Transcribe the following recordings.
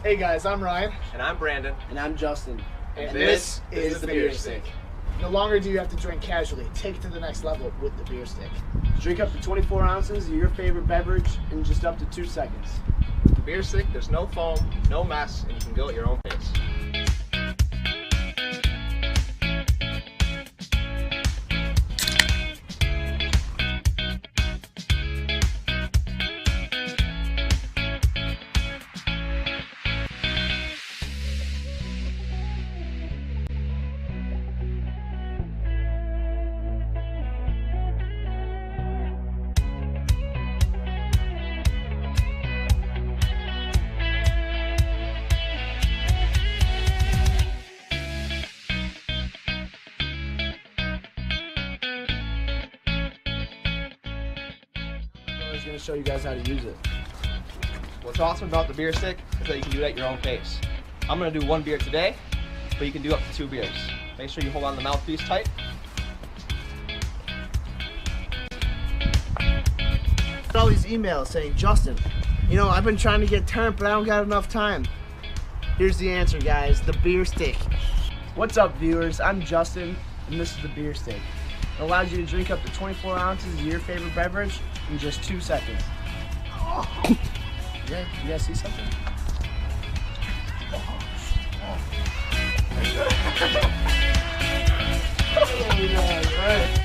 Hey guys, I'm Ryan. And I'm Brandon. And I'm Justin. And this is the Bierstick. No longer do you have to drink casually. Take it to the next level with the Bierstick. Drink up to 24 ounces of your favorite beverage in just up to 2 seconds. With the Bierstick, there's no foam, no mess, and you can go at your own pace. I'm going to show you guys how to use it. What's awesome about the Bierstick is that you can do it at your own pace. I'm going to do 1 beer today, but you can do up to 2 beers. Make sure you hold on the mouthpiece tight. All these emails saying, Justin, you know, I've been trying to get turned, but I don't got enough time. Here's the answer, guys, the Bierstick. What's up, viewers? I'm Justin, and this is the Bierstick. It allows you to drink up to 24 ounces of your favorite beverage in just 2 seconds. Oh. Yeah, you guys see something? Right.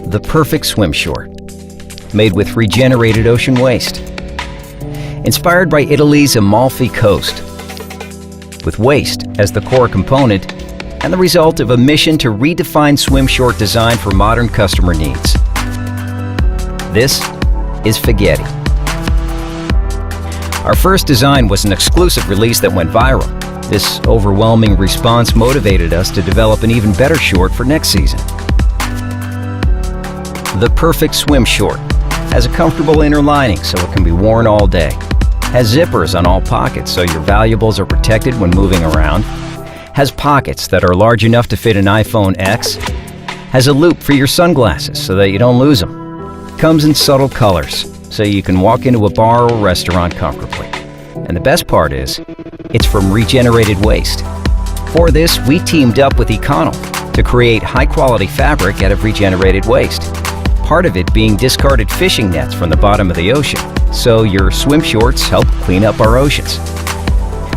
The perfect swim short, made with regenerated ocean waste. Inspired by Italy's Amalfi Coast, with waste as the core component and the result of a mission to redefine swim short design for modern customer needs. This is Fighetti. Our first design was an exclusive release that went viral. This overwhelming response motivated us to develop an even better short for next season. The perfect swim short has a comfortable inner lining so it can be worn all day, has zippers on all pockets so your valuables are protected when moving around, has pockets that are large enough to fit an iPhone X, has a loop for your sunglasses so that you don't lose them, comes in subtle colors so you can walk into a bar or restaurant comfortably. And the best part is, it's from regenerated waste. For this, we teamed up with Enoka to create high-quality fabric out of regenerated waste. Part of it being discarded fishing nets from the bottom of the ocean, so your swim shorts help clean up our oceans.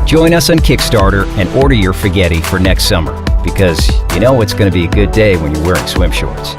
Join us on Kickstarter and order your Fighetti for next summer, because you know it's going to be a good day when you're wearing swim shorts.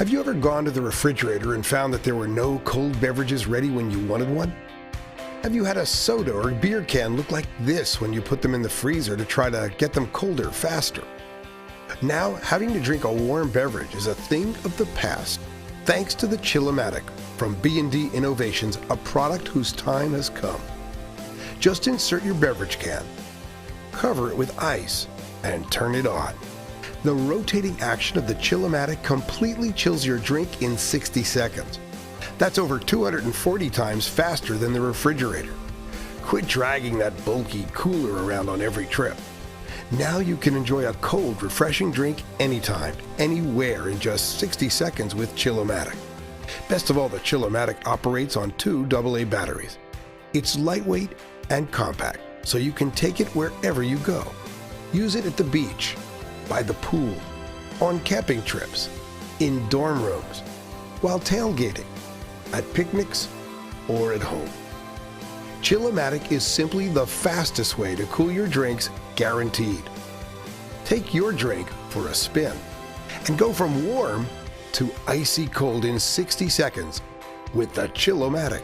Have you ever gone to the refrigerator and found that there were no cold beverages ready when you wanted one? Have you had a soda or beer can look like this when you put them in the freezer to try to get them colder faster? Now, having to drink a warm beverage is a thing of the past, thanks to the Chill-O-Matic from B&D Innovations, a product whose time has come. Just insert your beverage can, cover it with ice, and turn it on. The rotating action of the Chill-O-Matic completely chills your drink in 60 seconds. That's over 240 times faster than the refrigerator. Quit dragging that bulky cooler around on every trip. Now you can enjoy a cold, refreshing drink anytime, anywhere in just 60 seconds with Chill-O-Matic. Best of all, the Chill-O-Matic operates on 2 AA batteries. It's lightweight and compact, so you can take it wherever you go. Use it at the beach, by the pool, on camping trips, in dorm rooms, while tailgating, at picnics, or at home. Chill-O-Matic is simply the fastest way to cool your drinks, guaranteed. Take your drink for a spin and go from warm to icy cold in 60 seconds with the Chill-O-Matic.